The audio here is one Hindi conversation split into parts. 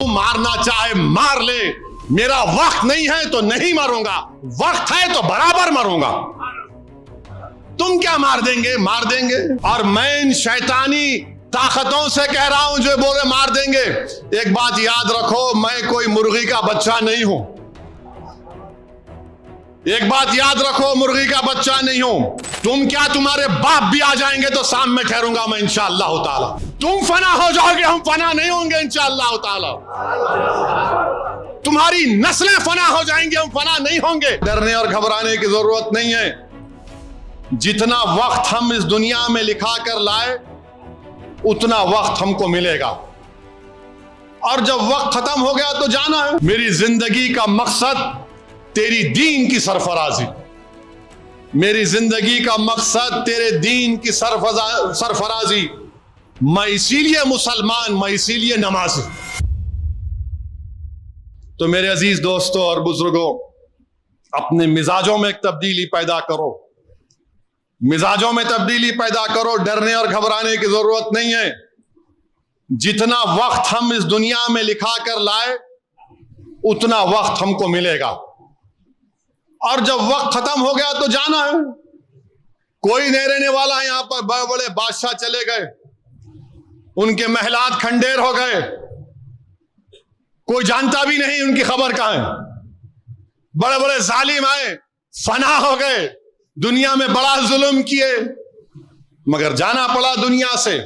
मारना चाहे मार ले, मेरा वक्त नहीं है तो नहीं मरूंगा, वक्त है तो बराबर मरूंगा। तुम क्या मार देंगे? मार देंगे। और मैं इन शैतानी ताकतों से कह रहा हूं जो बोले मार देंगे, एक बात याद रखो, मैं कोई मुर्गी का बच्चा नहीं हूं। एक बात याद रखो, मुर्गी का बच्चा नहीं हूं। तुम क्या, तुम्हारे बाप भी आ जाएंगे तो सामने ठहरूंगा मैं इंशाअल्लाह ताला। तुम फना हो जाओगे, हम फना नहीं होंगे इंशाअल्लाह ताला। तुम्हारी नस्लें फना हो जाएंगी, हम फना नहीं होंगे। डरने और घबराने की जरूरत नहीं है। जितना वक्त हम इस दुनिया में लिखा कर लाए उतना वक्त हमको मिलेगा, और जब वक्त खत्म हो गया तो जाना है। मेरी जिंदगी का मकसद तेरी दीन की सरफराजी, मेरी जिंदगी का मकसद तेरे दीन की सरफराजी। मैं इसीलिए मुसलमान, मैं इसीलिए नमाजी। तो मेरे अजीज दोस्तों और बुजुर्गों, अपने मिजाजों में एक तब्दीली पैदा करो, मिजाजों में तब्दीली पैदा करो। डरने और घबराने की जरूरत नहीं है। जितना वक्त हम इस दुनिया में लिखा कर लाए उतना वक्त हमको मिलेगा, और जब वक्त खत्म हो गया तो जाना है। कोई नहीं रहने वाला है यहां पर। बड़े बड़े बादशाह चले गए, उनके महलात खंडेर हो गए, कोई जानता भी नहीं उनकी खबर कहां है। बड़े बड़े जालिम आए, फना हो गए, दुनिया में बड़ा जुल्म किए, मगर जाना पड़ा दुनिया से।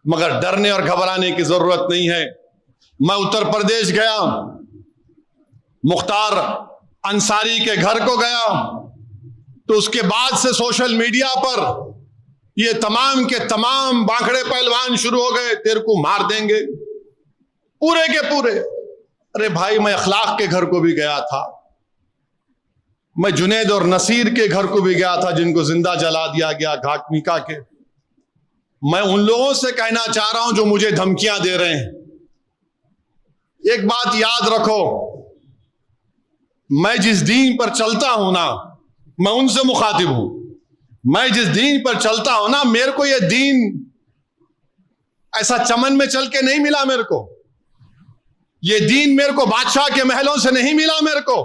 मगर डरने और घबराने की जरूरत नहीं है। मैं उत्तर प्रदेश गया, मुख्तार अंसारी के घर को गया, तो उसके बाद से सोशल मीडिया पर ये तमाम के तमाम बांखड़े पहलवान शुरू हो गए, तेरे को मार देंगे पूरे के पूरे। अरे भाई, मैं अखलाक के घर को भी गया था, मैं जुनैद और नसीर के घर को भी गया था जिनको जिंदा जला दिया गया घाटमिका के। मैं उन लोगों से कहना चाह रहा हूं जो मुझे धमकियां दे रहे हैं, एक बात याद रखो, मैं जिस दीन पर चलता हूं ना, मैं उनसे मुखातिब हूं। मैं जिस दीन पर चलता हूं ना, मेरे को यह दीन ऐसा चमन में चल के नहीं मिला। मेरे को यह दीन मेरे को बादशाह के महलों से नहीं मिला। मेरे को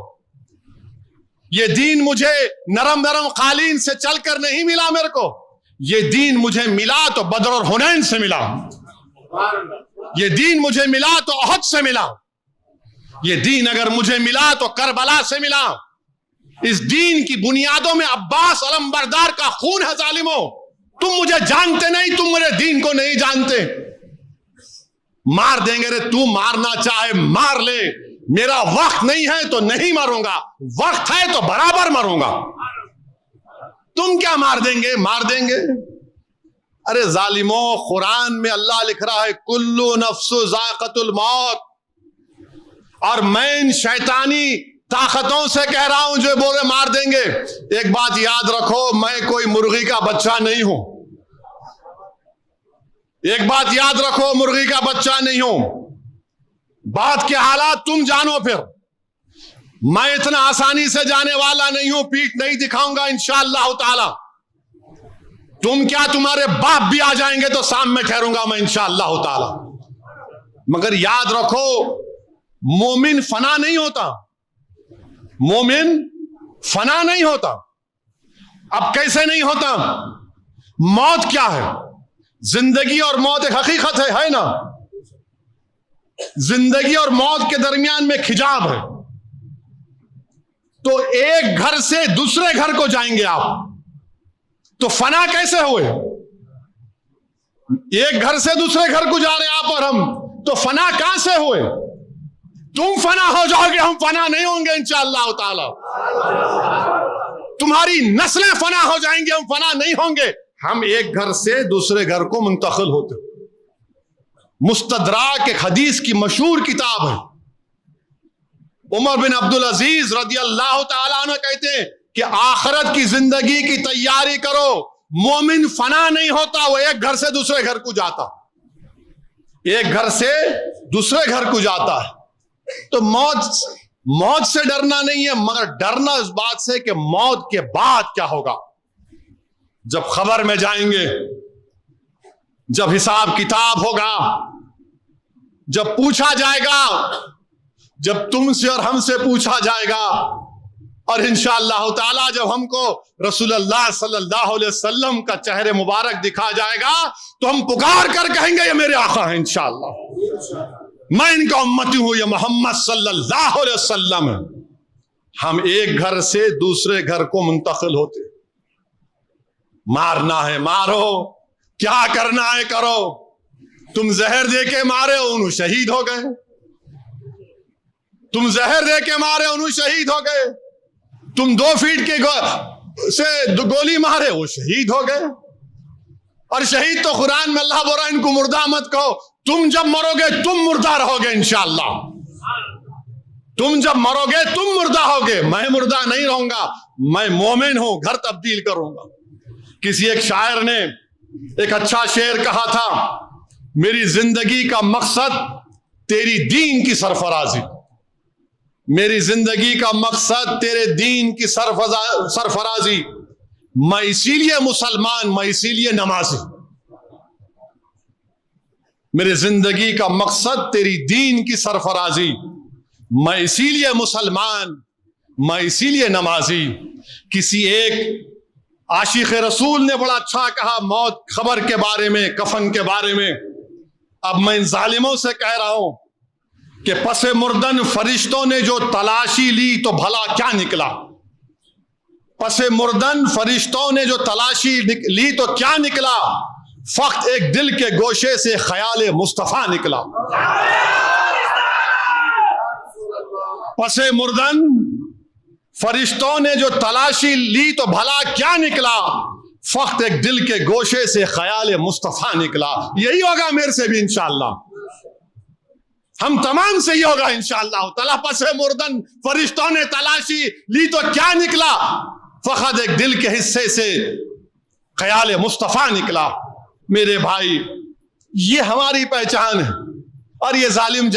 यह दीन मुझे नरम नरम कालीन से चलकर नहीं मिला। मेरे को यह दीन मुझे मिला तो बदर और हुनैन से मिला। यह दीन मुझे मिला तो अहद से मिला। ये दीन अगर मुझे मिला तो करबला से मिला। इस दीन की बुनियादों में अब्बास अलमबरदार का खून है। जालिमों, तुम मुझे जानते नहीं, तुम मेरे दीन को नहीं जानते। मार देंगे रे, तू मारना चाहे मार ले, मेरा वक्त नहीं है तो नहीं मरूंगा, वक्त है तो बराबर मरूंगा। तुम क्या मार देंगे? मार देंगे। अरे जालिमों, कुरान में अल्लाह लिख रहा है कुल्लु नफ्सु ज़ाक़तुल मौत, और मैं इन शैतानी ताकतों से कह रहा हूं जो बोले मार देंगे। एक बात याद रखो, मैं कोई मुर्गी का बच्चा नहीं हूं। एक बात याद रखो, मुर्गी का बच्चा नहीं हूं। बात के हालात तुम जानो। फिर मैं इतना आसानी से जाने वाला नहीं हूं, पीठ नहीं दिखाऊंगा इंशाअल्लाह ताला। तुम क्या, तुम्हारे बाप भी आ जाएंगे तो सामने ठहरूंगा मैं इंशाअल्लाह ताला। मगर याद रखो, मोमिन फना नहीं होता। मोमिन फना नहीं होता। अब कैसे नहीं होता? मौत क्या है? जिंदगी और मौत एक हकीकत है ना? जिंदगी और मौत के दरमियान में खिजाब है। तो एक घर से दूसरे घर को जाएंगे आप, तो फना कैसे हुए? एक घर से दूसरे घर को जा रहे हैं आप और हम, तो फना कहां से हुए? तुम फना हो जाओगे, हम फना नहीं होंगे इंशाअल्लाह ताला। तुम्हारी नस्लें फना हो जाएंगी, हम फना नहीं होंगे। हम एक घर से दूसरे घर को मुंतकिल होते। मुस्तदराक एक हदीस की मशहूर किताब है। उमर बिन अब्दुल अजीज रदियल्लाहु ताला अन्हु कहते हैं कि आखिरत की जिंदगी की तैयारी करो। मोमिन फना नहीं होता, वो एक घर से दूसरे घर को जाता, एक घर से दूसरे घर को जाता है। तो मौत से डरना नहीं है, मगर डरना इस बात से कि मौत के बाद क्या होगा। जब खबर में जाएंगे, जब हिसाब किताब होगा, जब पूछा जाएगा, जब तुमसे और हमसे पूछा जाएगा, और इंशाअल्लाह ताला जब हमको रसूलुल्लाह सल्लल्लाहु अलैहि वसल्लम का चेहरे मुबारक दिखा जाएगा तो हम पुकार कर कहेंगे ये मेरे आका हैं, इंशाअल्लाह मैं इनका उम्मती हूं, ये मोहम्मद सल्लल्लाहु अलैहि वसल्लम है। हम एक घर से दूसरे घर को मुंतकिल होते, मारना है मारो, क्या करना है करो। तुम जहर दे के मारे उन्होंने शहीद हो गए, तुम जहर दे के मारे उन्होंने शहीद हो गए, तुम 2 फीट के से गोली मारे वो शहीद हो गए। और शहीद तो कुरान में अल्लाह बोल रहा है इनको मुर्दा मत कहो, तुम जब मरोगे तुम मुर्दा रहोगे इंशाअल्लाह। तुम जब मरोगे तुम मुर्दा होगे, मैं मुर्दा नहीं रहूंगा, मैं मोमिन हूं, घर तब्दील करूंगा। किसी एक शायर ने एक अच्छा शेर कहा था, मेरी जिंदगी का मकसद तेरी दीन की सरफराजी, मेरी जिंदगी का मकसद तेरे दीन की सरफराजी, मैं इसीलिए मुसलमान, मैं इसीलिए नमाजी। मेरी जिंदगी का मकसद तेरी दीन की सरफराजी, मैं इसीलिए मुसलमान, मैं इसीलिए नमाजी। किसी एक आशिक रसूल ने बड़ा अच्छा कहा मौत खबर के बारे में, कफन के बारे में। अब मैं इन जालिमों से कह रहा हूं कि पसे मुर्दन फरिश्तों ने जो तलाशी ली तो भला क्या निकला। पसे मुर्दन फरिश्तों ने जो तलाशी ली तो क्या निकला, फक्त एक दिल के गोशे से ख्याल मुस्तफा निकला। पसे मुर्दन फरिश्तों ने जो तलाशी ली तो भला क्या निकला, फक्त एक दिल के गोशे से ख्याल मुस्तफा निकला। यही होगा मेरे से भी इंशाअल्लाह, हम तमाम से ही होगा इंशाअल्लाह ताला। पसे मुर्दन फरिश्तों ने तलाशी ली तो क्या निकला, फकत एक दिल के हिस्से से ख्याल मुस्तफा निकला। मेरे भाई ये हमारी पहचान है, और ये जालिम